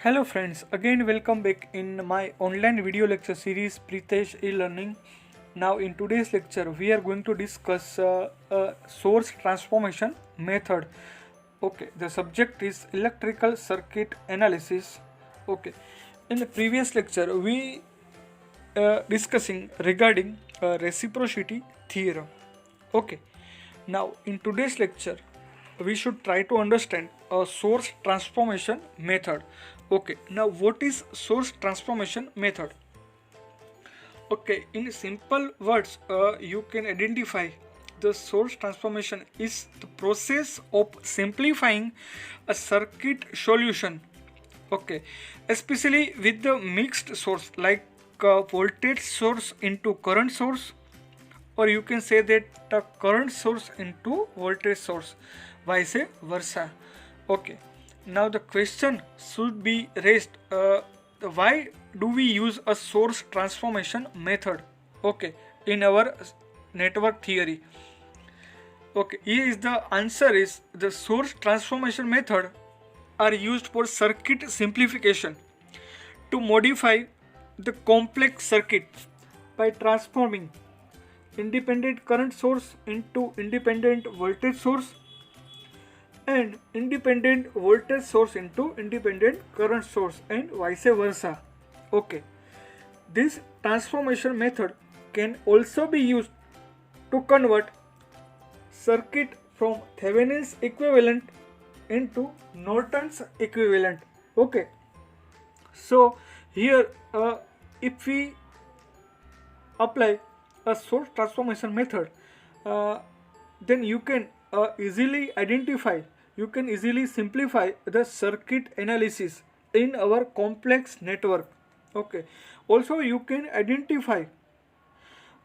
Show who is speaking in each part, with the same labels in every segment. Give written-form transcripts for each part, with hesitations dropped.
Speaker 1: Hello friends, again welcome back in my online video lecture series Pritesh e-learning. Now in today's lecture we are going to discuss a source transformation method. Okay, the subject is electrical circuit analysis. Okay, in the previous lecture we discussing regarding reciprocity theorem. Okay, now in today's lecture we should try to understand a source transformation method. Okay, now what is source transformation method? Okay, in simple words, you can identify the source transformation is the process of simplifying a circuit solution. Okay, especially with the mixed source like voltage source into current source, or you can say that the current source into voltage source, vice versa. Okay, now the question should be raised, why do we use a source transformation method, okay, in our network theory? Okay, here is the answer is the source transformation method are used for circuit simplification to modify the complex circuit by transforming independent current source into independent voltage source and independent voltage source into independent current source and vice versa. Okay, this transformation method can also be used to convert circuit from Thevenin's equivalent into Norton's equivalent. Okay, so here if we apply a source transformation method, uh, then you can easily identify, you can easily simplify the circuit analysis in our complex network. Okay, also you can identify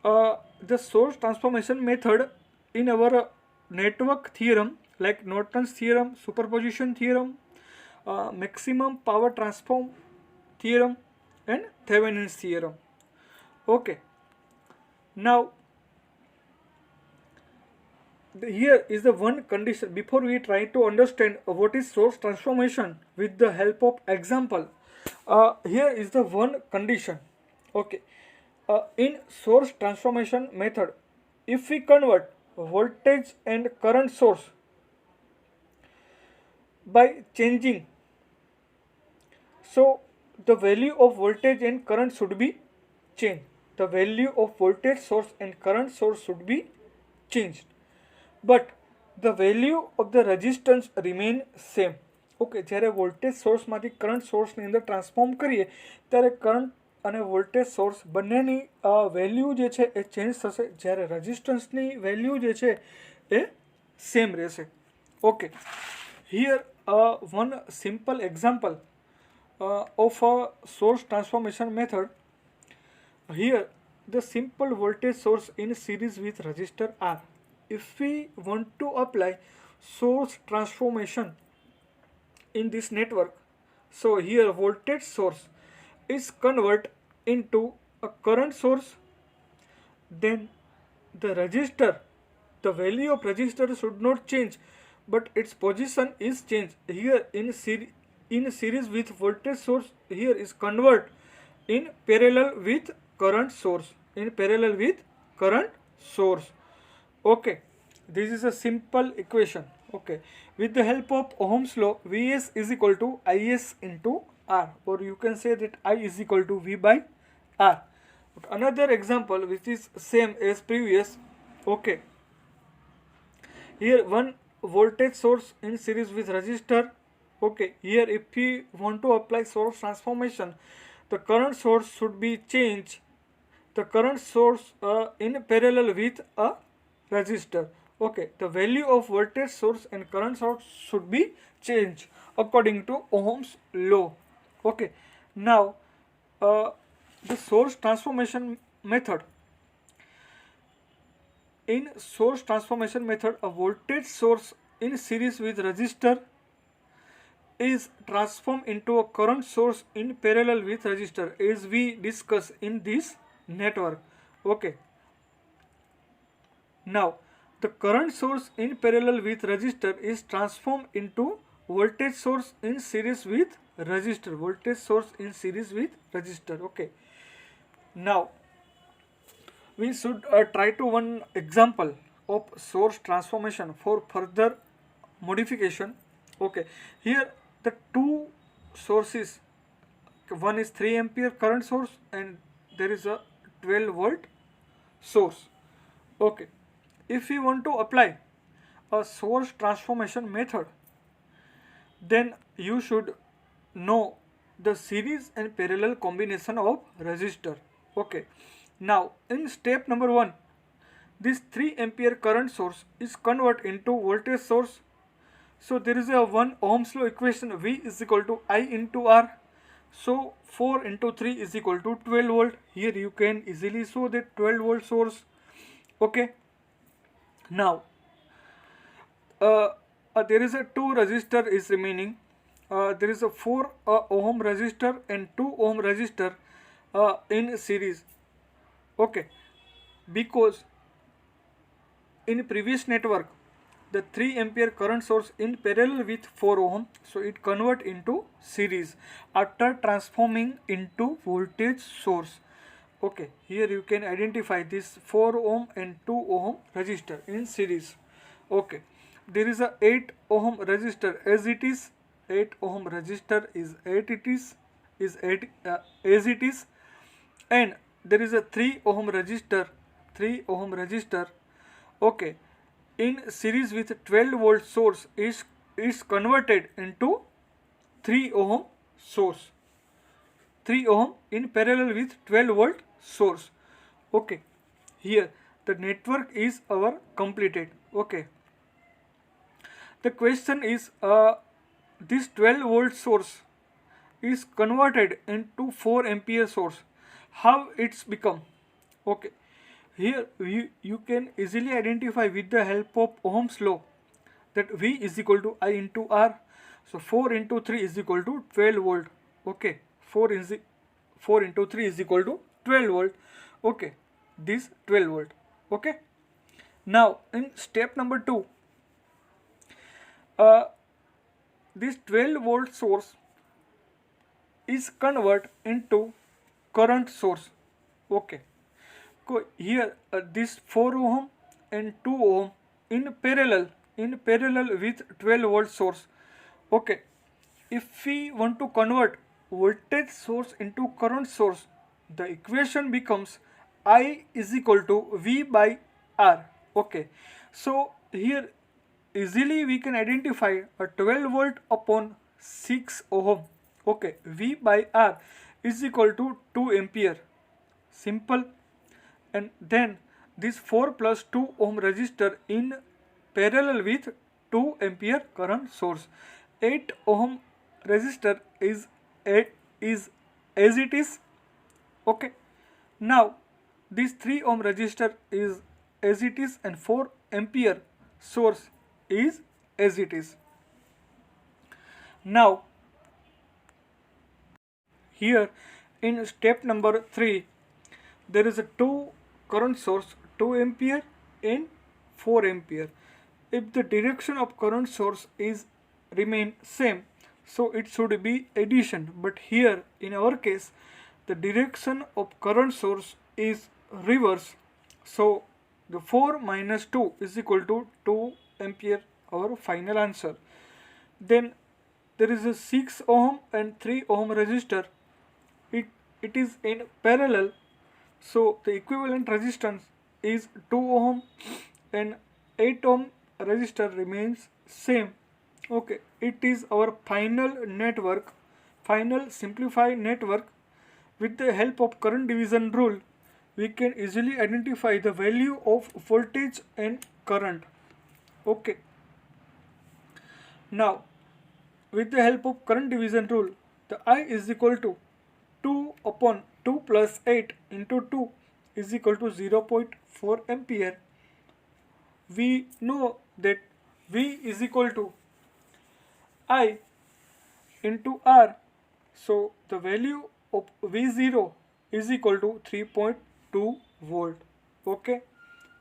Speaker 1: the source transformation method in our network theorem like Norton's theorem, superposition theorem, maximum power transform theorem and Thevenin's theorem. Okay, now here is the one condition before we try to understand what is source transformation with the help of example. Here is the one condition. Okay, in source transformation method, if we convert voltage and current source by changing, so the value of voltage and current should be changed. The value of voltage source and current source should be changed, but the value of the resistance remain same. Okay, જ્યારે voltage સોર્સમાંથી current સોર્સની અંદર transform કરીએ ત્યારે current અને voltage source બંનેની value જે છે એ ચેન્જ થશે, જ્યારે રેઝિસ્ટન્સની વેલ્યુ જે છે એ સેમ રહેશે. Okay, here one simple example of a source transformation method. Here the simple voltage source in series with resistor R. If we want to apply source transformation in this network, so here voltage source is convert into a current source, then the resistor, the value of resistor should not change but its position is changed. Here in series with voltage source, here is convert in parallel with current source, in parallel with current source. Okay, this is a simple equation. Okay, with the help of Ohm's law, Vs is equal to Is into R, or you can say that I is equal to V by R. Another example which is same as previous. Okay, here one voltage source in series with resistor. Okay, here if we want to apply source transformation, the current source should be changed, the current source in parallel with a resistor. Okay, the value of voltage source and current source should be changed according to Ohm's law. Okay, now the source transformation method. In source transformation method, a voltage source in series with resistor is transformed into a current source in parallel with resistor as we discuss in this network. Okay, now the current source in parallel with resistor is transformed into voltage source in series with resistor, voltage source in series with resistor. Okay, now we should try to one example of source transformation for further modification. Okay, here the two sources, one is 3 ampere current source and there is a 12 volt source. Okay, if we want to apply a source transformation method, then you should know the series and parallel combination of resistor. Okay, now in step number 1, this 3 ampere current source is converted into voltage source. So there is a 1 ohms law equation, V is equal to I into R. So 4 into 3 is equal to 12 volt. Here you can easily show that 12 volt source. Okay, now there is a 2 resistor is remaining. There is a 4 ohm resistor and 2 ohm resistor in series. Okay, because in previous network the 3 ampere current source in parallel with 4 ohm, so it convert into series after transforming into voltage source. Okay, here you can identify this 4 ohm and 2 ohm resistor in series. Okay, there is a 8 ohm resistor as it is. 8 ohm resistor is 8 it is 8 as it is, and there is a 3 ohm resistor, 3 ohm resistor. Okay, in series with 12 volt source is converted into 3 ohm source, 3 ohm in parallel with 12 volt source. Okay, here the network is our completed. Okay, the question is this 12 volt source is converted into 4 ampere source, how it's become. Okay, here you can easily identify with the help of Ohm's law that V is equal to I into R. So 4 into 3 is equal to 12 volt. Okay, 4 into 3 is equal to 12 volt. Okay, this 12 volt. Okay, now in step number 2, this 12 volt source is converted into current source. Okay, here this 4 ohm and 2 ohm in parallel with 12 volt source. Okay, if we want to convert voltage source into current source, the equation becomes I is equal to V by R. Okay, so here easily we can identify a 12 volt upon 6 ohm. Okay, V by R is equal to 2 ampere. Simple. And then this 4 plus 2 ohm resistor in parallel with 2 ampere current source. 8 ohm resistor is as it is. Okay, now this 3 ohm resistor is as it is and 4 ampere source is as it is. Now here in step number 3, there is a 2 current source, 2 ampere and 4 ampere. If the direction of current source is remain same, so it should be addition, but here in our case the direction of current source is reverse, so the 4 minus 2 is equal to 2 ampere, our final answer. Then there is a 6 ohm and 3 ohm resistor. It is in parallel, so the equivalent resistance is 2 ohm and 8 ohm resistor remains same. Okay, it is our final network, final simplified network. With the help of current division rule, we can easily identify the value of voltage and current. Okay, now with the help of current division rule, the I is equal to 2 upon 2 plus 8 into 2 is equal to 0.4 ampere. We know that V is equal to I into R. So the value of V0 is equal to 3.2 volt. Okay.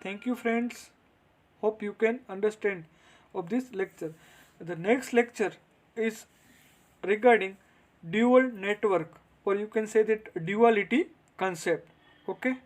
Speaker 1: Thank you friends. Hope you can understand of this lecture. The next lecture is regarding dual network, or you can say that duality concept. Okay.